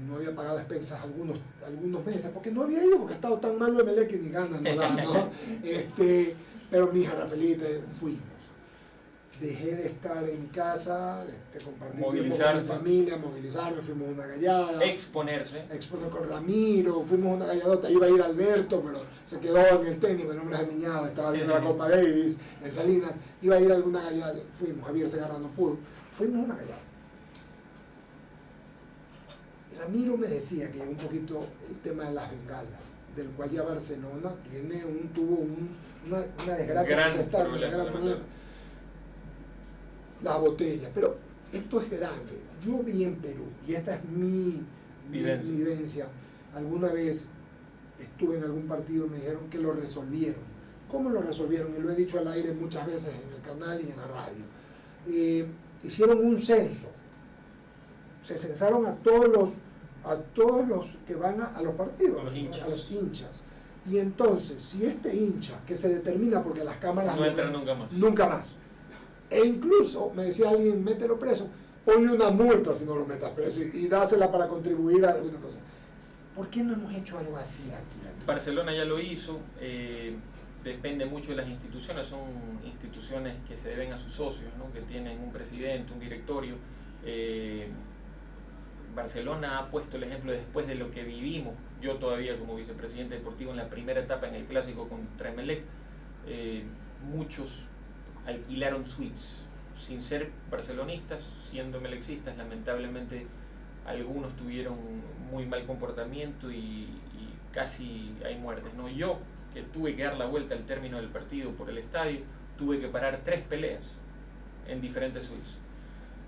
no había pagado expensas algunos meses, porque no había ido, porque ha estado tan malo Emelec que ni ganas no da, ¿no? Pero mi hija era feliz, fuimos. Dejé de estar en mi casa, de compartir tiempo con mi familia, movilizarme, fuimos a una gallada. Exponerse con Ramiro, fuimos a una galladota, iba a ir Alberto, pero se quedó en el tenis, mi nombre es Aniñado, estaba viendo la Copa Davis en Salinas, iba a ir a alguna gallada, fuimos, Javier Segarra no pudo, fuimos a una gallada. Ramiro me decía que un poquito el tema de las bengalas, del cual ya Barcelona tuvo una desgracia, un gran problema. Las botellas, pero esto es grande. Yo vi en Perú, y esta es mi vivencia, alguna vez estuve en algún partido y me dijeron que lo resolvieron. ¿Cómo lo resolvieron? Y lo he dicho al aire muchas veces en el canal y en la radio. Hicieron un censo, se censaron a todos los que van a los partidos, a los hinchas. Y entonces, si este hincha, que se determina porque las cámaras no entran nunca más. E incluso, me decía alguien, mételo preso, ponle una multa si no lo metas preso y dásela para contribuir a alguna cosa. ¿Por qué no hemos hecho algo así aquí? Barcelona ya lo hizo, depende mucho de las instituciones, son instituciones que se deben a sus socios, ¿no? Que tienen un presidente, un directorio. Barcelona ha puesto el ejemplo después de lo que vivimos, yo todavía como vicepresidente deportivo en la primera etapa en el clásico contra Emelec, muchos alquilaron suites sin ser barcelonistas, siendo emelecistas. Lamentablemente algunos tuvieron muy mal comportamiento y casi hay muertes, ¿no? Yo, que tuve que dar la vuelta al término del partido por el estadio, tuve que parar 3 peleas en diferentes suites.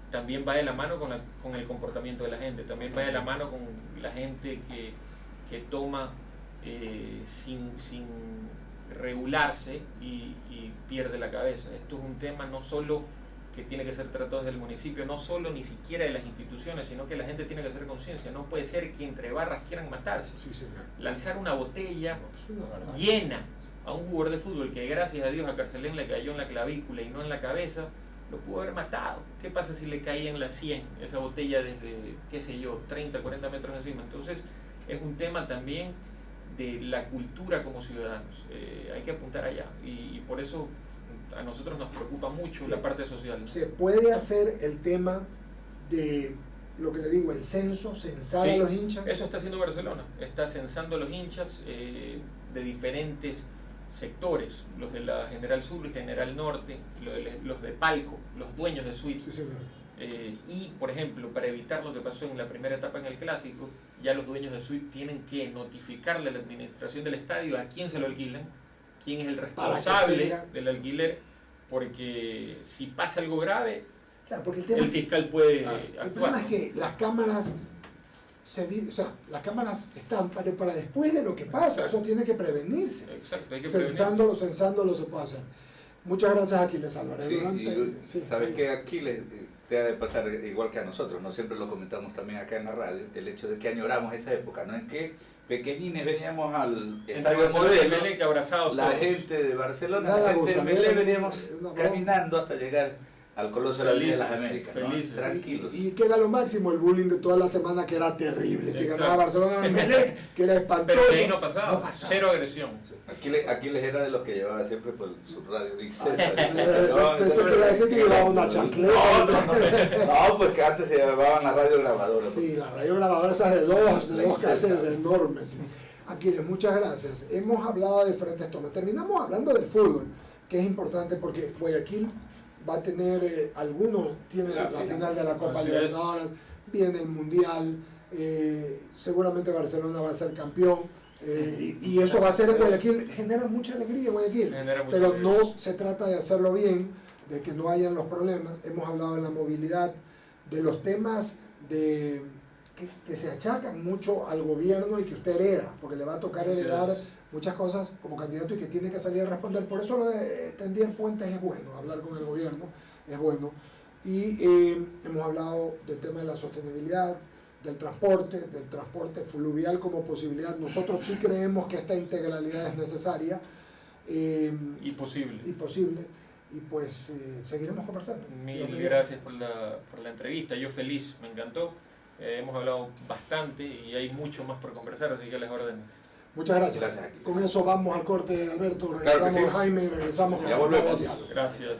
También va de la mano con el comportamiento de la gente, también va de la mano con la gente que toma sin regularse y pierde la cabeza. Esto es un tema no solo que tiene que ser tratado desde el municipio, no solo ni siquiera de las instituciones, sino que la gente tiene que hacer conciencia. No puede ser que entre barras quieran matarse. Sí, señor. Lanzar una botella No, es una verdad. llena a un jugador de fútbol que gracias a Dios a Carcelén le cayó en la clavícula y no en la cabeza, lo pudo haber matado. ¿Qué pasa si le caía en la 100 esa botella desde, qué sé yo, 30, 40 metros encima? Entonces es un tema también de la cultura como ciudadanos. Hay que apuntar allá y por eso a nosotros nos preocupa mucho Sí. la parte social. Se puede hacer el tema de lo que le digo, el censo, censar Sí, a los hinchas. Eso está haciendo Barcelona, está censando a los hinchas de diferentes sectores, los de la General Sur y General Norte, los de Palco, los dueños de suites. Sí, señor. Y, por ejemplo, para evitar lo que pasó en la primera etapa en el Clásico, ya los dueños de suite tienen que notificarle a la administración del estadio a quién se lo alquilan, quién es el responsable tenga... del alquiler, porque si pasa algo grave, Claro, porque el tema el fiscal puede el actuar. problema es ¿no? que las cámaras las cámaras están para después de lo que pasa, Exacto. eso tiene que prevenirse. Exacto, hay que prevenir. Censándolo se puede hacer. Muchas gracias a Aquiles Álvarez. Sí, Sí, sabes que aquí te ha de pasar igual que a nosotros, no siempre lo comentamos también acá en la radio, el hecho de que añoramos esa época, ¿no? En que pequeñines veníamos al estadio Modelo, abrazados la todos. gente de Barcelona, Nada, la gente de gozadera, Melé, veníamos una broma. caminando hasta llegar al Coloso de la Avenida de las Américas, ¿no? Felices. Tranquilos. Y que era lo máximo, el bullying de toda la semana, que era terrible. Si Exacto. ganaba Barcelona en Melé, que era espantoso. Pero de ahí no pasaba, No pasaba. cero agresión. Aquiles era de los que llevaba siempre por su radio y César. Pensé que iba a decir que llevaba una chancleta. No, porque antes se llevaban la radio grabadora. Sí, la radio grabadora esas de dos cassettes enormes. Aquiles, muchas gracias. Hemos hablado de diferentes temas. Terminamos hablando del fútbol, que es importante porque Guayaquil va a tener, algunos tienen la final de la Copa Así Libertadores, viene el Mundial, seguramente Barcelona va a ser campeón, y eso va a ser en Guayaquil, genera mucha alegría en Guayaquil, Genera mucha pero alegría. no se trata de hacerlo bien, de que no hayan los problemas. Hemos hablado de la movilidad, de los temas de que se achacan mucho al gobierno y que usted hereda, porque le va a tocar heredar muchas cosas como candidato y que tiene que salir a responder. Por eso lo de tender puentes es bueno, hablar con el gobierno es bueno. Y hemos hablado del tema de la sostenibilidad, del transporte fluvial como posibilidad. Nosotros sí creemos que esta integralidad es necesaria Y posible. y posible. Y pues seguiremos conversando. Mil gracias por la entrevista, yo feliz, me encantó. Hemos hablado bastante y hay mucho más por conversar, así que a las órdenes. Muchas gracias. Gracias, Aquiles. Con eso vamos al corte, Alberto. Claro que Regresamos, sí. Jaime, regresamos con Ya el volvemos. diálogo. Gracias.